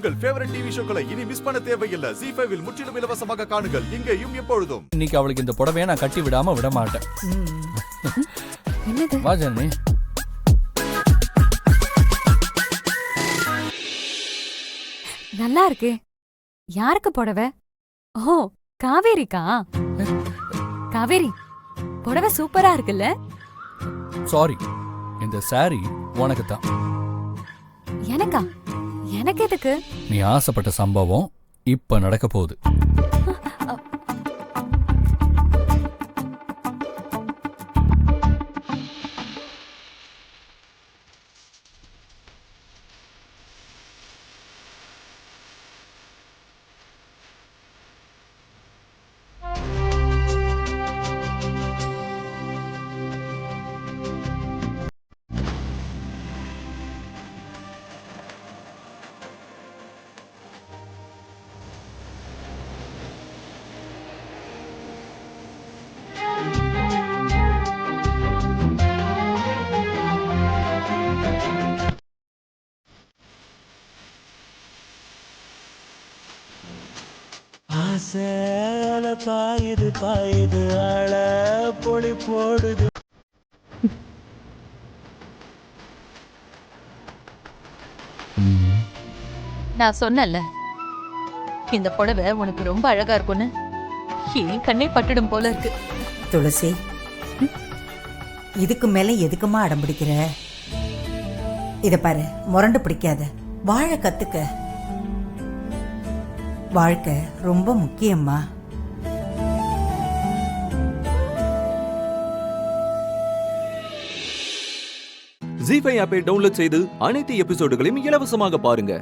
உங்கள் favourite TV ஷோக்களை இனி miss பண்ண தேவையில்லை. ZEE5 இல் முற்றிலும் இலவசமாக காணுங்கள், இங்கேயும் எப்பொழுதும். இன்னைக்கு அவளுக்கு இந்த புடவையை நான் கட்டி விடாம விட மாட்டேன். என்னது? வா ஜனனி. நல்லா இருக்கு. யாருக்கு புடவை? ஓ, காவேரிக்கா? காவேரி, புடவை சூப்பரா இருக்குல்ல? சாரி, இந்த சாரி உனக்கு தான். எனக்கா? எனக்கு எதுக்கு? நீ ஆசைப்பட்ட சம்பவம் இப்ப நடக்க போகுது. சேல பாயுது பாயுது ஆள பொழி போடுது. நான் சொன்னல, இந்த புடவை உனக்கு ரொம்ப அழகா இருக்கும்னு. என் கண்ணே பட்டுடும் போல இருக்கு. துளசி, இதுக்கு மேல எதுக்குமா அடம் பிடிக்கிற? இத பாரு, முரண்டு பிடிக்காத, வாழ கத்துக்க. வாழ்க்கை ரொம்ப முக்கியம்மா. ZEE5 ஆப்பை டவுன்லோட் செய்து அனைத்து எபிசோடுகளையும் இலவசமாக பாருங்க.